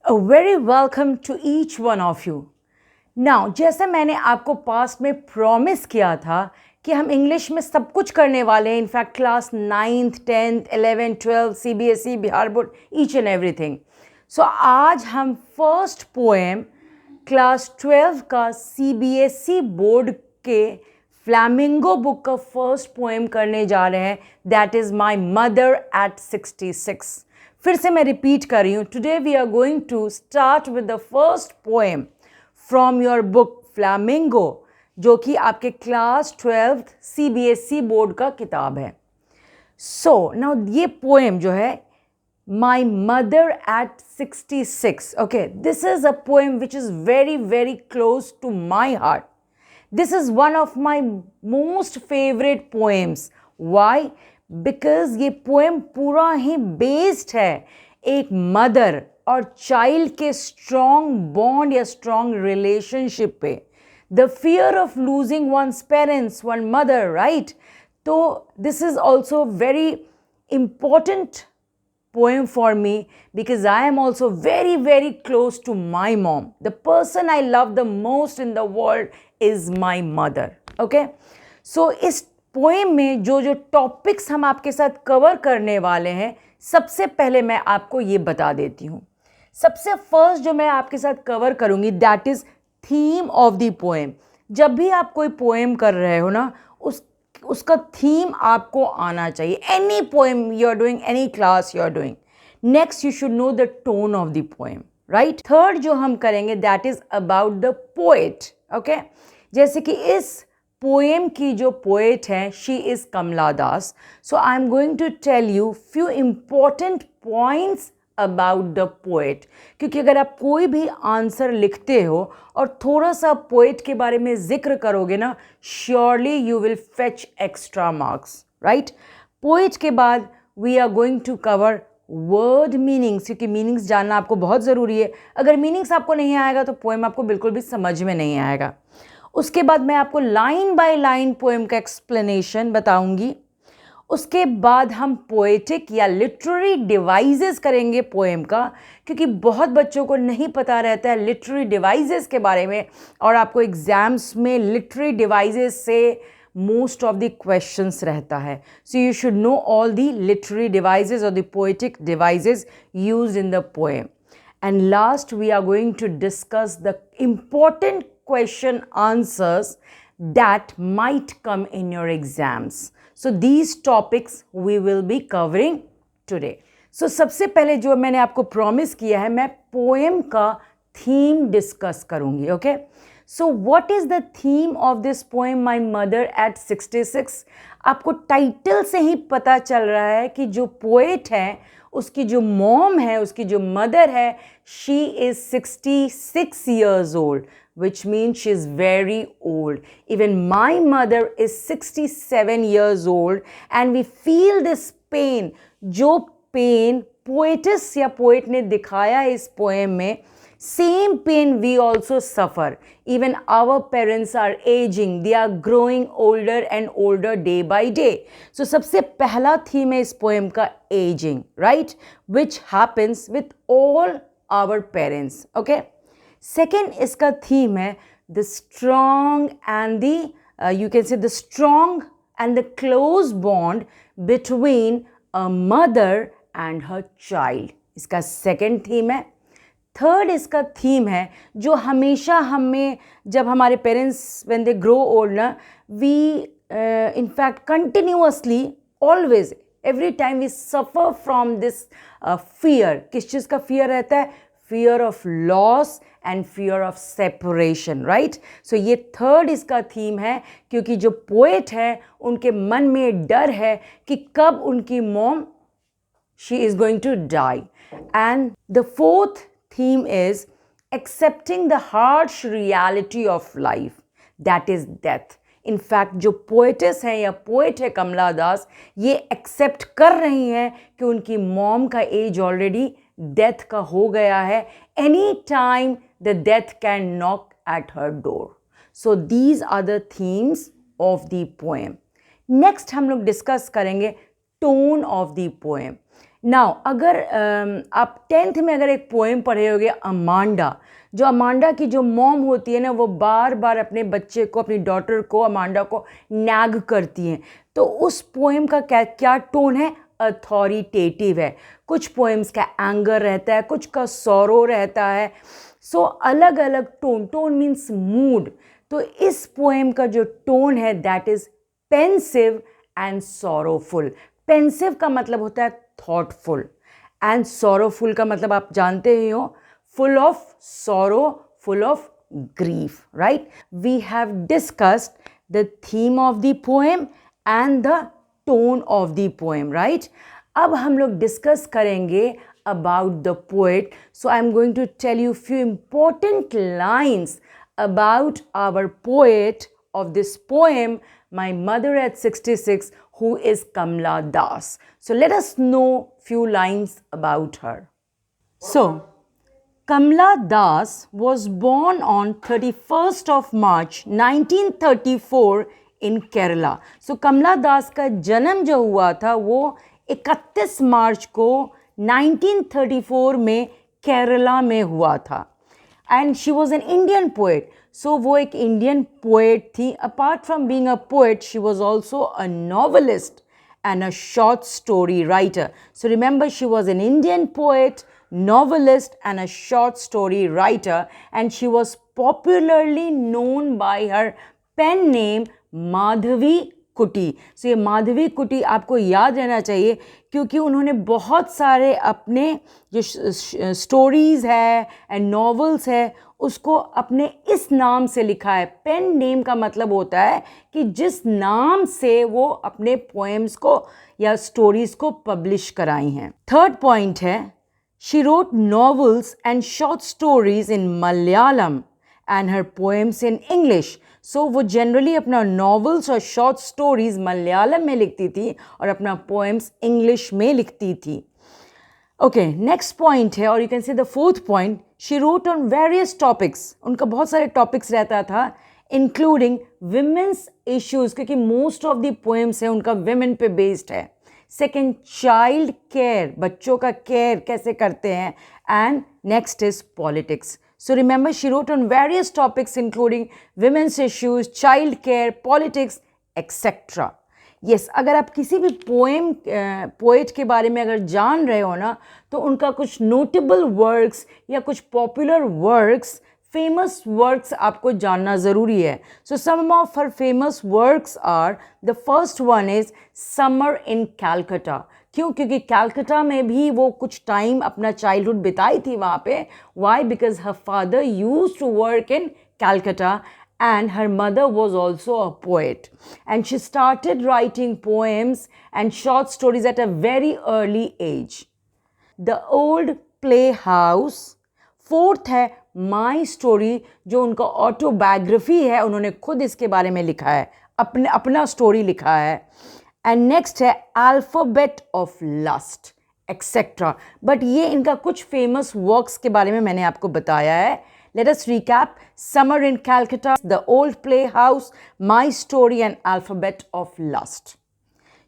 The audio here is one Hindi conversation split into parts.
A very welcome to each one of you. Now, जैसे मैंने आपको पास्ट में प्रॉमिस किया था कि हम इंग्लिश में सब कुछ करने वाले हैं, in fact class 9th 10th 11th 12th CBSE Bihar board each and everything. So आज हम फर्स्ट पोएम क्लास 12 का CBSE बोर्ड के फ्लैमिंगो बुक का फर्स्ट पोएम करने जा रहे हैं. That is my mother at 66. फिर से मैं रिपीट कर रही हूँ. Today we are going to start with the first poem from your book Flamingo, जो कि आपके क्लास 12th CBSE बोर्ड का किताब है. सो नाउ ये पोएम जो है my mother at 66. Okay, this is a poem which is very very close to my heart. This is one of my most favorite poems. Why? Because ये poem पूरा ही based है एक mother और child के strong bond या strong relationship पे. The fear of losing one's parents, one mother, right? तो this is also very important poem for me because I am also very very close to my mom. The person I love the most in the world is my mother. Okay, so इस poem में जो जो topics हम आपके साथ cover करने वाले हैं, सबसे पहले मैं आपको ये बता देती हूँ. सबसे first जो मैं आपके साथ cover करूँगी that is theme of the poem. जब भी आप कोई poem कर रहे हो ना, उसका थीम आपको आना चाहिए. Any poem you are doing, any class you are doing. Next you should know the tone of the poem, right. Third जो हम करेंगे that is about the poet. Okay, जैसे कि इस पोएम की जो पोएट है she is Kamala Das. So I am going to tell you few important points about the poet, क्योंकि अगर आप कोई भी आंसर लिखते हो और थोड़ा सा पोएट के बारे में जिक्र करोगे ना, surely you will fetch extra marks, right. Poet के बाद we are going to cover word meanings, क्योंकि मीनिंग्स जानना आपको बहुत ज़रूरी है. अगर मीनिंग्स आपको नहीं आएगा तो पोएम आपको बिल्कुल भी समझ में नहीं आएगा. उसके बाद मैं आपको लाइन बाय लाइन पोएम का एक्सप्लेनेशन बताऊंगी. उसके बाद हम पोएटिक या लिटरेरी डिवाइसेस करेंगे पोएम का, क्योंकि बहुत बच्चों को नहीं पता रहता है लिटरेरी डिवाइसेस के बारे में, और आपको एग्जाम्स में लिटरेरी डिवाइसेस से मोस्ट ऑफ द क्वेश्चंस रहता है. So you should know all the literary devices और the poetic devices used in the poem. And last we are going to discuss the important question answers that might come in your exams. So these topics we will be covering today. So सबसे पहले जो मैंने आपको प्रॉमिस किया है, मैं पोएम का थीम डिस्कस करूंगी. Okay, so what is the theme of this poem my mother at 66. आपको टाइटल से ही पता चल रहा है कि जो पोएट है उसकी जो मॉम है, उसकी जो मदर है, she is 66 years old, which means she is very old. Even my mother is 67 years old and we feel this pain. जो pain poetess या poet ने दिखाया इस poem में, same pain we also suffer. Even our parents are aging, they are growing older and older day by day. So सबसे पहला theme है इस poem का aging, right? Which happens with all our parents, okay? Second इसका थीम है the strong and the you can say the strong and the close bond between a mother and her child. इसका सेकेंड थीम है. थर्ड इसका थीम है जो हमेशा हमें, जब हमारे parents when they grow old ना, we in fact continuously always every time we suffer from this fear. किस चीज़ का फियर रहता है? fear of loss and fear of separation, right? So ये थर्ड इसका थीम है, क्योंकि जो पोएट है उनके मन में डर है कि कब उनकी mom she is going to die. And the fourth theme is accepting the harsh reality of life, that is death. In fact जो पोएटेस हैं या पोएट है कमला दास, ये एक्सेप्ट कर रही हैं कि उनकी मॉम का एज ऑलरेडी डेथ का हो गया है. Any time the death can knock at her door. So these are the themes of the poem. Next हम लोग डिस्कस करेंगे tone of the poem. Now अगर आप 10th में अगर एक पोएम पढ़े होगे अमांडा, जो अमांडा की जो मॉम होती है ना, वो बार बार अपने बच्चे को, अपनी डॉटर को, अमांडा को नैग करती हैं, तो उस पोएम का क्या क्या टोन है? अथॉरिटेटिव है। कुछ पोएम्स का एंगर रहता है, कुछ का सॉरो रहता है। सो अलग अलग टोन, टोन मीन्स मूड। तो इस पोएम का जो टोन है that is pensive and sorrowful. Pensive का मतलब होता है थॉटफुल, एंड सॉरोफुल का मतलब आप जानते ही हो, full of sorrow, full of grief, right? We have discussed the theme of the poem and the tone of the poem, right? अब हम लोग डिस्कस करेंगे about the poet. So I'm going to tell you few important lines about our poet of this poem, My Mother at 66, who is Kamla Das. So let us know few lines about her. So Kamla Das was born on 31st of March 1934 in Kerala. So Kamla Das का जन्म जो हुआ था वो 31 मार्च को 1934 में केरला में हुआ था. And she was an Indian poet. So वो एक इंडियन पोएट थी. Apart from being a poet, she was also a novelist and a short story writer. So remember, she was an Indian poet, novelist and a short story writer, and she was popularly known by her pen name Madhavi कुटी. सो ये माधवी कुटी आपको याद रहना चाहिए क्योंकि उन्होंने बहुत सारे अपने जो स्टोरीज़ है एंड नॉवेल्स है उसको अपने इस नाम से लिखा है. पेन नेम का मतलब होता है कि जिस नाम से वो अपने पोएम्स को या स्टोरीज़ को पब्लिश कराई हैं. थर्ड पॉइंट है, she wrote novels and short stories in Malayalam and her poems in English. So वो जनरली अपना नॉवेल्स और शॉर्ट स्टोरीज मलयालम में लिखती थी और अपना पोएम्स इंग्लिश में लिखती थी. ओके, नेक्स्ट पॉइंट है, और you can see the fourth point, she wrote on various topics. उनका बहुत सारे टॉपिक्स रहता था, इंक्लूडिंग विमेंस इश्यूज, क्योंकि मोस्ट ऑफ द पोएम्स है उनका विमेन पे बेस्ड है. सेकेंड, चाइल्ड केयर, बच्चों का केयर कैसे करते हैं. And next is politics. So remember, she wrote on various topics including women's issues, child care, politics, etc. Yes, अगर आप किसी भी पोएट के बारे में अगर जान रहे हो ना, तो उनका कुछ नोटेबल वर्क्स या कुछ पॉपुलर वर्क्स, फेमस वर्क्स आपको जानना ज़रूरी है. So some of her famous works are, the first one is summer in Calcutta. क्यों? क्योंकि कैलकटा में भी वो कुछ टाइम अपना चाइल्डहुड बिताई थी वहाँ पे. Why? Because her father use to work in Calcutta and her mother was also a poet, and she started writing poems and short stories at a very early age. The Old Playhouse. Fourth है माई स्टोरी, जो उनका ऑटोबायोग्राफी है, उन्होंने खुद इसके बारे में लिखा है, अपना स्टोरी लिखा है. एंड नेक्स्ट है alphabet of lust etcetera. But ये इनका कुछ फेमस वर्क्स के बारे में मैंने आपको बताया है. Let us recap: Summer in Calcutta, The Old Playhouse, My Story, and Alphabet of Lust.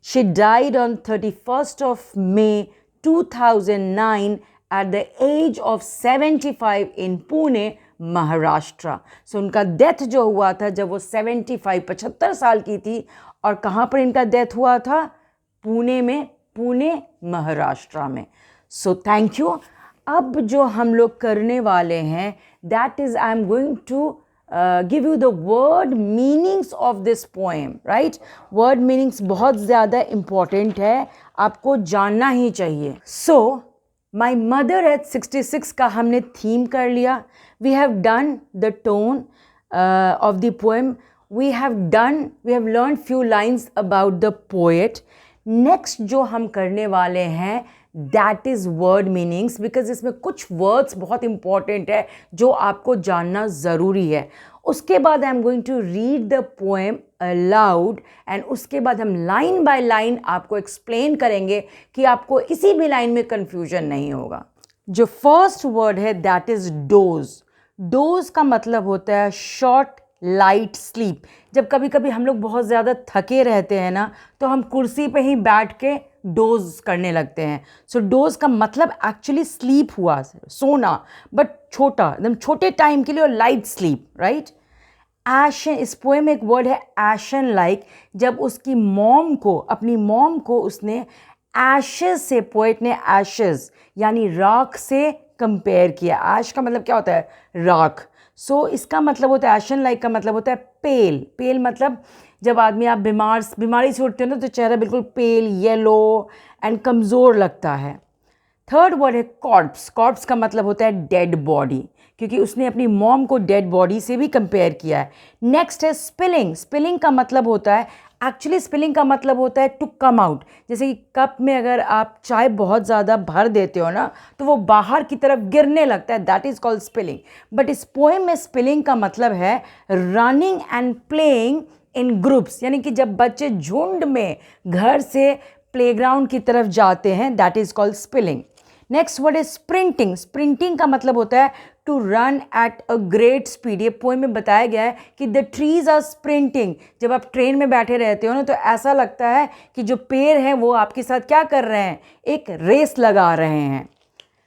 She died on 31st of May 2009 at the age of 75 in Pune, Maharashtra. सो उनका डेथ जो हुआ था जब वो 75 साल की थी, और कहाँ पर इनका डेथ हुआ था? पुणे में, पुणे महाराष्ट्र में. So thank you. अब जो हम लोग करने वाले हैं, that is I am going to give you the word meanings of this poem. Right, word meanings बहुत ज़्यादा इम्पॉर्टेंट है, आपको जानना ही चाहिए. सो माई मदर एट 66 का हमने थीम कर लिया. We have done the tone of the poem. We have learn few lines about the poet. Next जो हम करने वाले हैं that is word meanings, because इसमें कुछ वर्ड्स बहुत इंपॉर्टेंट है जो आपको जानना ज़रूरी है. उसके बाद I am going to read the poem aloud, and उसके बाद हम लाइन बाय लाइन आपको एक्सप्लेन करेंगे कि आपको इसी भी लाइन में कन्फ्यूजन नहीं होगा. जो फर्स्ट वर्ड है दैट इज़ डोज. डोज का मतलब होता है शॉर्ट लाइट स्लीप. जब कभी कभी हम लोग बहुत ज़्यादा थके रहते हैं ना, तो हम कुर्सी पे ही बैठ के डोज करने लगते हैं. सो डोज का मतलब एक्चुअली स्लीप हुआ, सोना, बट छोटा, एकदम छोटे टाइम के लिए, और लाइट स्लीप, राइट. एशन, इस पोएम में एक वर्ड है एशन लाइक. जब उसकी मॉम को, अपनी मॉम को उसने एशेस से, पोएट ने एशेस यानी राख से कंपेयर किया. ऐश का मतलब क्या होता है? राख. सो इसका मतलब होता है, एशन लाइक का मतलब होता है पेल. पेल मतलब जब आदमी, आप बीमारी से उठते हो ना, तो चेहरा बिल्कुल पेल, येलो एंड कमज़ोर लगता है. थर्ड वर्ड है कॉर्प्स. कॉर्प्स का मतलब होता है डेड बॉडी, क्योंकि उसने अपनी मॉम को डेड बॉडी से भी कंपेयर किया है. नेक्स्ट है स्पिलिंग. स्पिलिंग का मतलब होता है, एक्चुअली स्पिलिंग का मतलब होता है टू कम आउट. जैसे कि कप में अगर आप चाय बहुत ज़्यादा भर देते हो ना, तो वो बाहर की तरफ गिरने लगता है, that is called spilling. But इस पोएम में स्पिलिंग का मतलब है running and playing in groups, यानी कि जब बच्चे झुंड में घर से प्लेग्राउंड की तरफ जाते हैं, that is called spilling. Next word है स्प्रिंटिंग. स्प्रिंटिंग का मतलब होता है to run at a great speed. ये पोएम में बताया गया है कि द ट्रीज आर स्प्रिंटिंग. जब आप ट्रेन में बैठे रहते हो ना, तो ऐसा लगता है कि जो पेड़ हैं वो आपके साथ क्या कर रहे हैं? एक रेस लगा रहे हैं.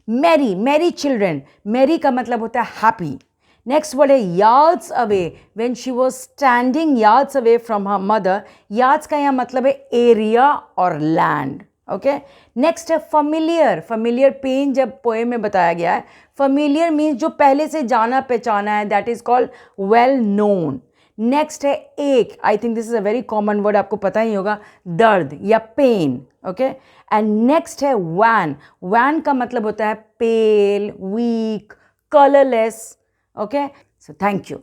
Mary, Mary children. मैरी का मतलब होता है हैप्पी. नेक्स्ट वर्ड है yards away. When she was standing yards away from her mother. Yards का यहाँ मतलब है एरिया और लैंड. ओके. नेक्स्ट है फमिलियर. फमिलियर पेन जब पोएम में बताया गया है, फमिलियर मीन्स जो पहले से जाना पहचाना है, that is called well known. Next है एक. I think this is a very common word, आपको पता ही होगा, दर्द या पेन. ओके. एंड नेक्स्ट है वैन. वैन का मतलब होता है pale, weak, colourless. Okay. So thank you.